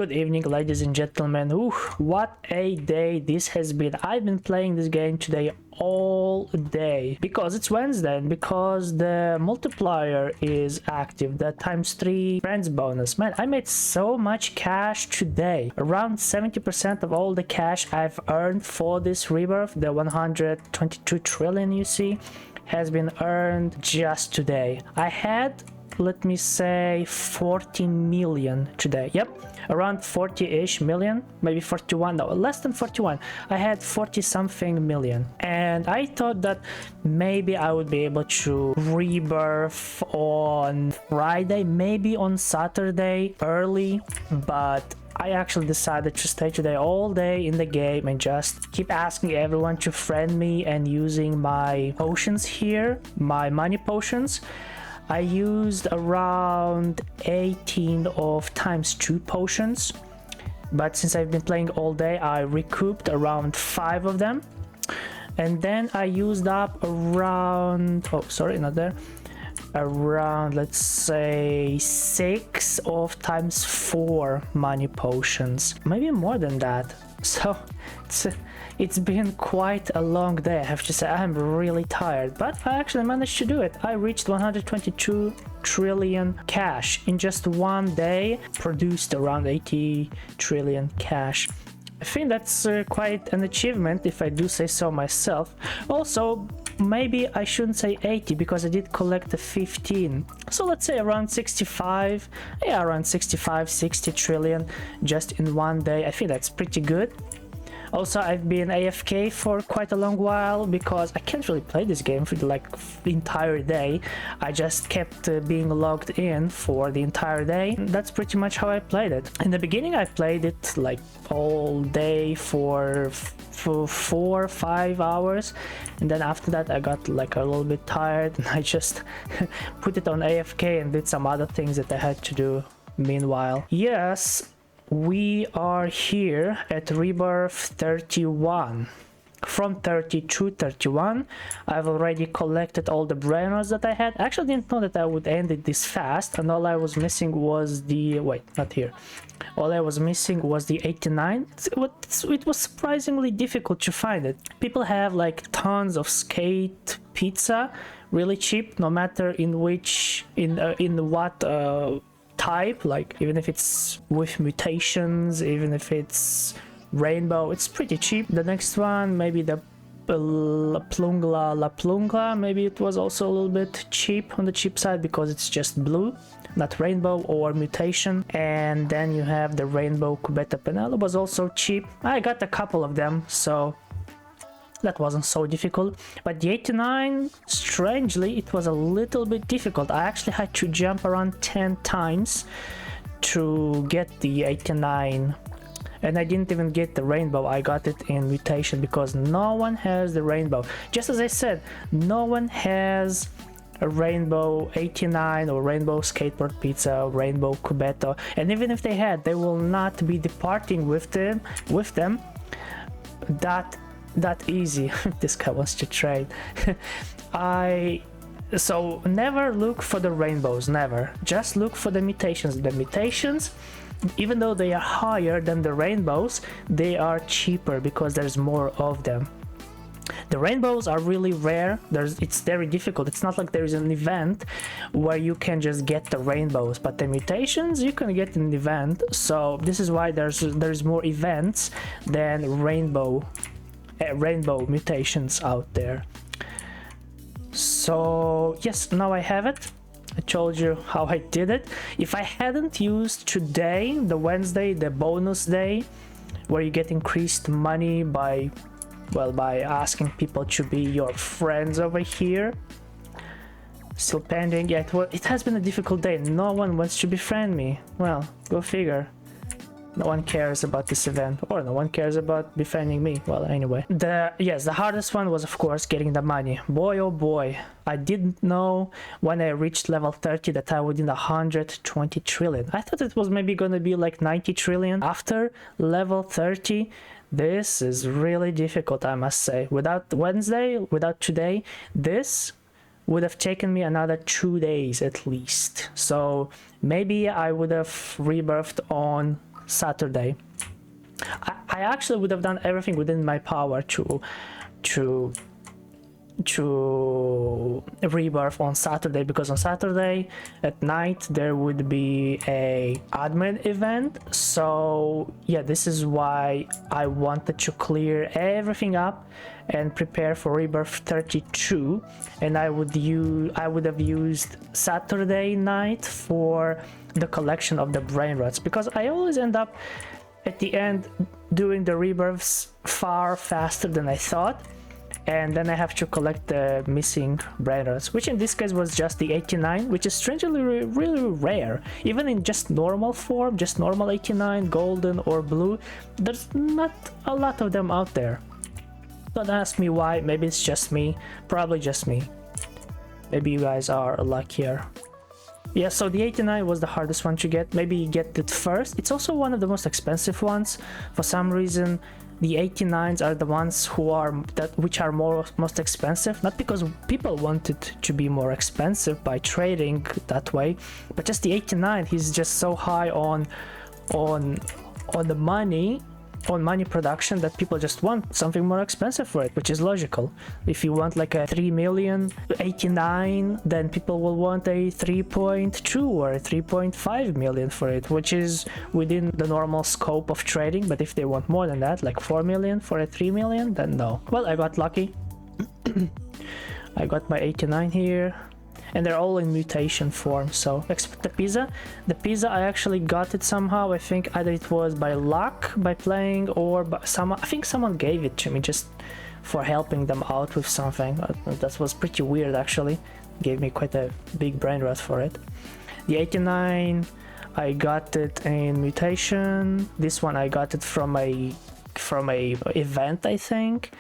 Good evening, ladies and gentlemen. Ooh, what a day this has been. I've been playing this game today all day because it's Wednesday and because the multiplier is active, the ×3 friends bonus. Man, I made so much cash today. Around 70% of all the cash I've earned for this rebirth, the 122 trillion you see, has been earned just today. I had, let me say, 40 million today. Yep, around 40-ish million, maybe 41, no, less than 41. I had 40 something million, and I thought that maybe I would be able to rebirth on Friday, maybe on Saturday early, but I actually decided to stay today all day in the game and just keep asking everyone to friend me and using my potions here, my money potions. I used around 18 of ×2 potions, but since I've been playing all day, I recouped around 5 of them, and then I used up around, oh sorry, not there, around, let's say, 6 of ×4 money potions, maybe more than that. So it's been quite a long day, I have to say. I'm really tired, but I actually managed to do it. I reached 122 trillion cash in just one day, produced around 80 trillion cash. I think that's quite an achievement, if I do say so myself. Also, maybe I shouldn't say 80 because I did collect the 15, so let's say around 65, yeah, around 65-60 trillion just in one day. I think that's pretty good. Also, I've been AFK for quite a long while because I can't really play this game for the entire day. I just kept being logged in for the entire day. That's pretty much how I played it. In the beginning, I played it like all day for 4-5 hours, and then after that I got like a little bit tired and I just put it on AFK and did some other things that I had to do meanwhile. Yes, we are here at Rebirth 31. From 30 to 31, I've already collected all the Brainrots that I had. I actually didn't know that I would end it this fast, and all I was missing was the... wait, not here. All I was missing was the 89. It was surprisingly difficult to find it. People have like tons of skate pizza, really cheap, no matter in which... in what... type, like even if it's with mutations, even if it's rainbow, it's pretty cheap. The next one, maybe the La Plungla, maybe it was also a little bit cheap, on the cheap side, because it's just blue, not rainbow or mutation. And then you have the rainbow Cubeta Penela, was also cheap. I got a couple of them, so that wasn't so difficult. But the 89, strangely, it was a little bit difficult. I actually had to jump around 10 times to get the 89, and I didn't even get the rainbow. I got it in mutation because no one has the rainbow. Just as I said, no one has a rainbow 89 or rainbow skateboard pizza, rainbow Cubeto, and even if they had, they will not be departing with them that easy. This guy wants to trade. So never look for the rainbows, never. Just look for the mutations. The mutations, even though they are higher than the rainbows, they are cheaper because there's more of them. The rainbows are really rare. It's very difficult. It's not like there is an event where you can just get the rainbows, but the mutations you can get in an event. So this is why there's more events than rainbow mutations out there. So yes, now I have it. I told you how I did it. If I hadn't used today, the Wednesday, the bonus day, where you get increased money by, well, by asking people to be your friends over here. Still pending. Yeah, it has been a difficult day. No one wants to befriend me. Well, go figure. No one cares about this event, or no one cares about befriending me. Well, anyway, the hardest one was, of course, getting the money. Boy, oh boy, I didn't know when I reached level 30 that I would need 120 trillion. I thought it was maybe gonna be like 90 trillion after level 30. This is really difficult, I must say. Without Wednesday, without today, this would have taken me another 2 days at least. So maybe I would have rebirthed on Saturday. I actually would have done everything within my power to rebirth on Saturday, because on Saturday at night there would be a admin event. So yeah, this is why I wanted to clear everything up and prepare for rebirth 32, and I would have used Saturday night for the collection of the Brainrots, because I always end up at the end doing the rebirths far faster than I thought, and then I have to collect the missing Brainrots, which in this case was just the 89, which is strangely really rare. Even in just normal form, just normal 89, golden or blue, there's not a lot of them out there. Don't ask me why, maybe it's just me, probably just me. Maybe you guys are luckier. Yeah, so the 89 was the hardest one to get. Maybe you get it first. It's also one of the most expensive ones. For some reason, the 89s are the ones which are most expensive. Not because people want it to be more expensive by trading that way, but just the 89, he's just so high on the money. On money production, that people just want something more expensive for it, which is logical. If you want like a 3 million 89, then people will want a 3.2 or 3.5 million for it, which is within the normal scope of trading. But if they want more than that, like 4 million for a 3 million, then no. Well, I got lucky. I got my 89 here, and they're all in mutation form. So except the pizza I actually got it somehow. I think either it was by luck, by playing, or by I think someone gave it to me just for helping them out with something. That was pretty weird actually. Gave me quite a big brain rot for it. The 89, I got it in mutation. This one I got it from a event, I think.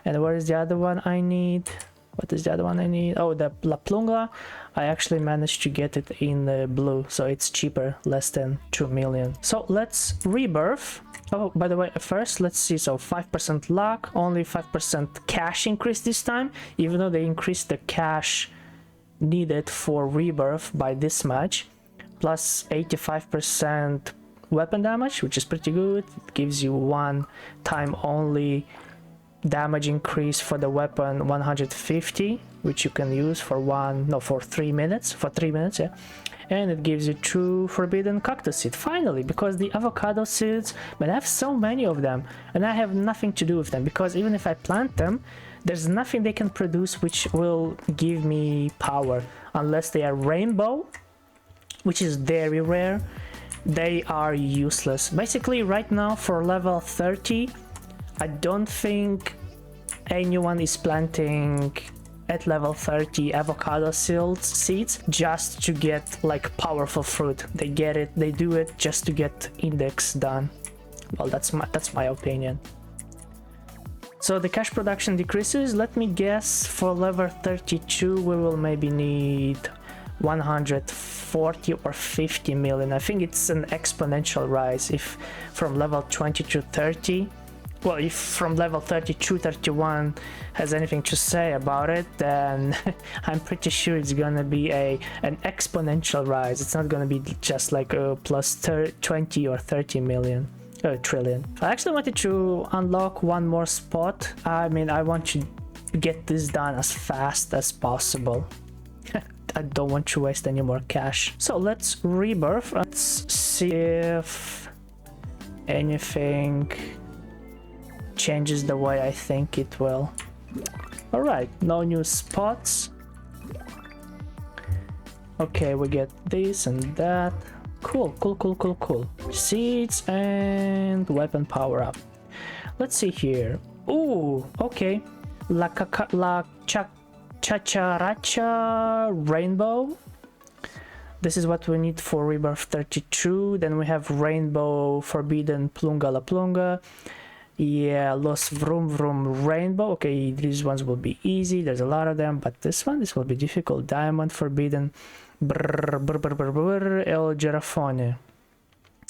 And where is the other one I need? What is the other one I need? Oh, the La Plunga. I actually managed to get it in blue, so it's cheaper, less than 2 million. So let's rebirth. Oh, by the way, first let's see. So 5% luck, only 5% cash increase this time, even though they increased the cash needed for rebirth by this much, plus 85% weapon damage, which is pretty good. It gives you one time only damage increase for the weapon, 150, which you can use for 3 minutes, yeah. And it gives you 2 forbidden cactus seed, finally, because the avocado seeds, but I have so many of them and I have nothing to do with them, because even if I plant them, there's nothing they can produce which will give me power, unless they are rainbow, which is very rare. They are useless. Basically right now for level 30, I don't think anyone is planting at level 30 avocado seeds just to get like powerful fruit. They do it just to get index done. Well, that's my opinion. So the cash production decreases. Let me guess, for level 32 we will maybe need 140 or 50 million. I think it's an exponential rise if from level 20 to 30. Well, if from level 32, 31 has anything to say about it, then I'm pretty sure it's gonna be an exponential rise. It's not gonna be just like a plus 20 or 30 million. Trillion. I actually wanted to unlock one more spot. I mean, I want to get this done as fast as possible. I don't want to waste any more cash. So let's rebirth. Let's see if anything changes the way I think it will. Alright, no new spots. Okay, we get this and that. Cool. Seeds and weapon power up. Let's see here. Ooh, okay. La Chacharacha Rainbow. This is what we need for Rebirth 32. Then we have Rainbow Forbidden Plunga La Plunga. Yeah, Los Vroom Vroom Rainbow. Okay, these ones will be easy. There's a lot of them, but this will be difficult. Diamond Forbidden El Girafone.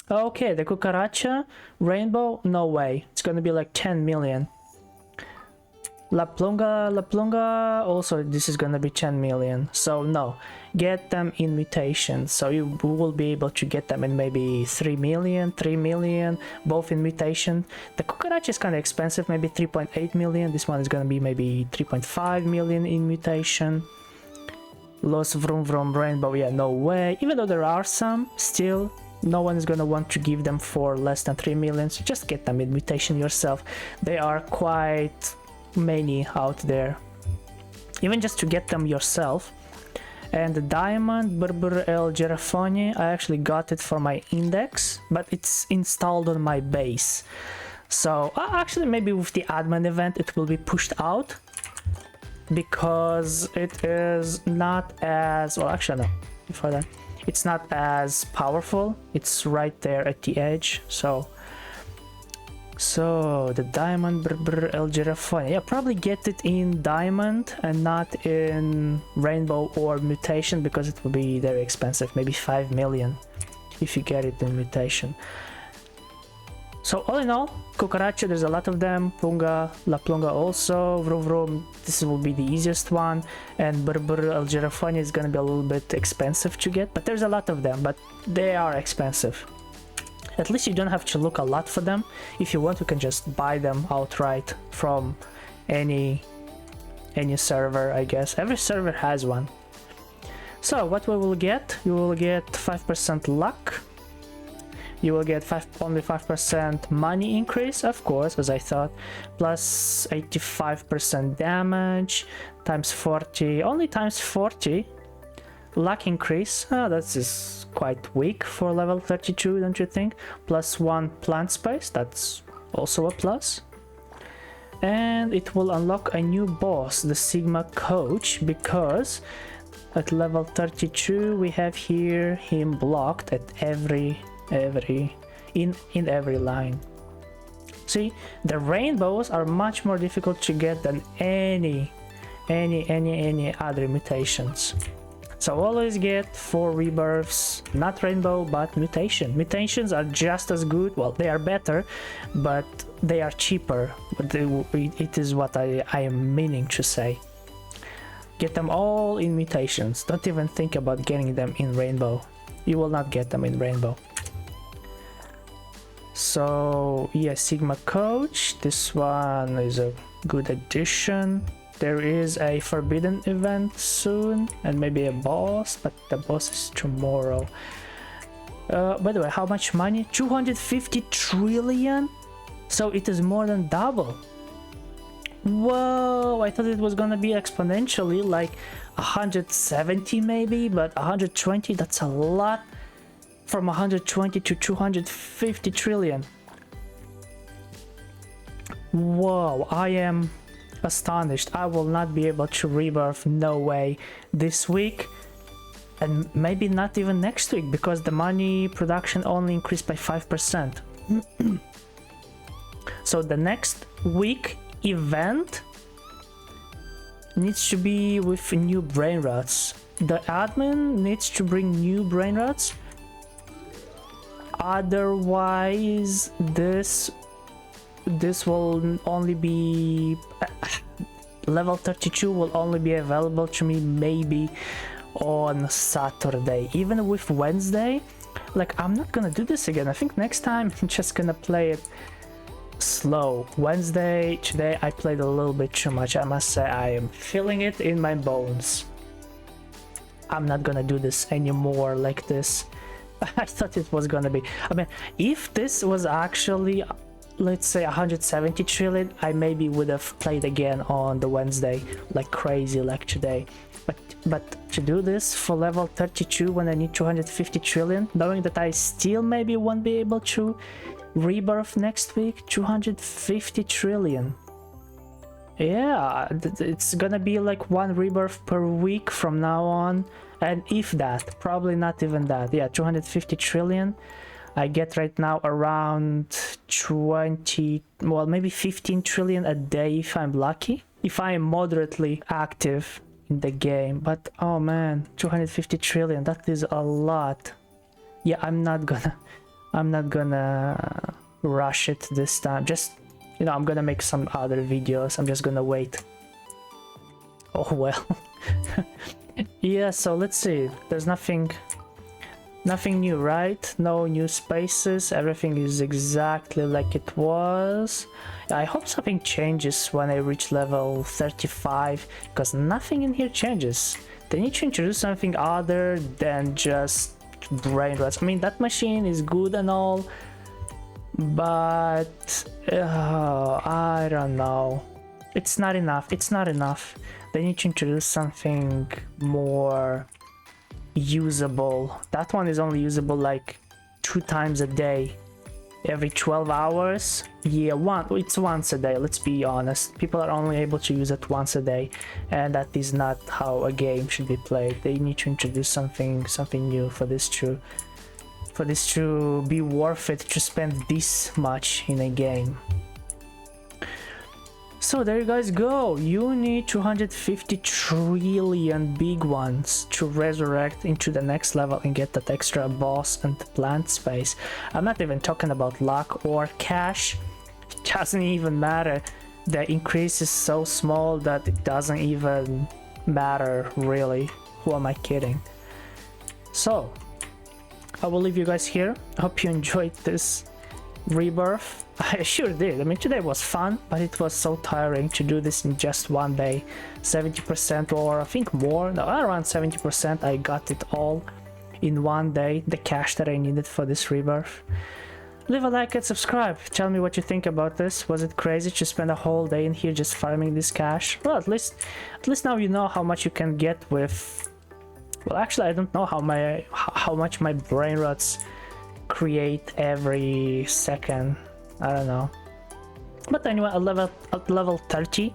Okay, the Cucaracha Rainbow. No way. It's gonna be like 10 million. La Plunga, also this is gonna be 10 million, so no, get them in mutation, so you will be able to get them in maybe 3 million, both in mutation. The Cucaracha is kind of expensive, maybe 3.8 million, this one is gonna be maybe 3.5 million in mutation. Los Vroom Vroom Rainbow, yeah, no way, even though there are some, still no one is gonna want to give them for less than 3 million, so just get them in mutation yourself. They are quite many out there, even just to get them yourself. And the diamond Berber El Gerafoni, I actually got it for my index, but it's installed on my base, so actually maybe with the admin event it will be pushed out, because it is not as well, actually no, before that it's not as powerful, it's right there at the edge. So the diamond Berber El Girafone, yeah, probably get it in diamond and not in rainbow or mutation, because it will be very expensive, maybe 5 million if you get it in mutation. So all in all, Cucaracha, there's a lot of them. Plunga, La Plunga also, Vroom Vroom, this will be the easiest one, and Berber El Girafone is gonna be a little bit expensive to get, but there's a lot of them, but they are expensive. At least you don't have to look a lot for them. If you want, you can just buy them outright from any server, I guess. Every server has one. So what we will get? You will get 5% luck. You will get only 5% money increase, of course, as I thought, plus 85% damage, times 40, only times 40. Luck increase, that is quite weak for level 32, don't you think? Plus 1 plant space, that's also a plus. And it will unlock a new boss, the Sigma Coach, because at level 32 we have here him blocked at every line. See, the rainbows are much more difficult to get than any other mutations. So always get 4 rebirths, not rainbow but mutation. Mutations are just as good, well, they are better, but they are cheaper. It is what I am meaning to say. Get them all in mutations. Don't even think about getting them in rainbow. You will not get them in rainbow. So yeah, Sigma Coach, this one is a good addition. There is a forbidden event soon, and maybe a boss, but the boss is tomorrow. By the way, how much money? 250 trillion? So it is more than double. Whoa, I thought it was gonna be exponentially, like 170 maybe, but 120, that's a lot. From 120 to 250 trillion. Whoa, I am astonished. I will not be able to rebirth, no way, this week, and maybe not even next week, because the money production only increased by 5%. So the next week event needs to be with new Brainrots. The admin needs to bring new Brainrots, otherwise this will only be level 32 will only be available to me maybe on Saturday. Even with Wednesday, like, I'm not gonna do this again. I think next time I'm just gonna play it slow. Wednesday, today I played a little bit too much, I must say. I am feeling it in my bones. I'm not gonna do this anymore like this. I thought it was gonna be, I mean, if this was actually, let's say 170 trillion, I maybe would have played again on the Wednesday like crazy like today. But to do this for level 32 when I need 250 trillion, knowing that I still maybe won't be able to rebirth next week, 250 trillion. Yeah, it's gonna be like 1 rebirth per week from now on, and if that, probably not even that. Yeah, 250 trillion. I get right now around 20, well, maybe 15 trillion a day if I'm lucky, if I am moderately active in the game. But oh man, 250 trillion, that is a lot. Yeah, I'm not gonna rush it this time. Just You know, I'm gonna make some other videos. I'm just gonna wait. Oh well. Yeah, so let's see. There's nothing new, right? No new spaces. Everything is exactly like it was. I hope something changes when I reach level 35, because nothing in here changes. They need to introduce something other than just Brainrots. I mean, that machine is good and all, but I don't know. It's not enough. It's not enough. They need to introduce something more usable. That one is only usable like 2 times a day, every 12 hours. Yeah, it's once a day, let's be honest. People are only able to use it once a day, and that is not how a game should be played. They need to introduce something new for this to be worth it to spend this much in a game. So there you guys go. You need 250 trillion big ones to resurrect into the next level and get that extra boss and plant space. I'm not even talking about luck or cash. It doesn't even matter. The increase is so small that it doesn't even matter, really. Who am I kidding? So I will leave you guys here. I hope you enjoyed this rebirth. I sure did. I mean, today was fun, but it was so tiring to do this in just one day. 70%, or I think more, no, around 70%. I got it all in one day, the cash that I needed for this rebirth. Leave a like and subscribe. Tell me what you think about this. Was it crazy to spend a whole day in here just farming this cash? Well, at least now you know how much you can get with... Well, actually, I don't know how much my Brainrots create every second. I don't know. But anyway, at level 30,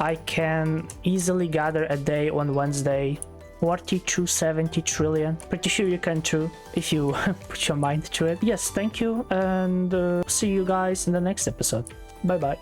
I can easily gather a day on Wednesday 40-70 trillion. Pretty sure you can too, if you put your mind to it. Yes, thank you, and see you guys in the next episode. Bye bye.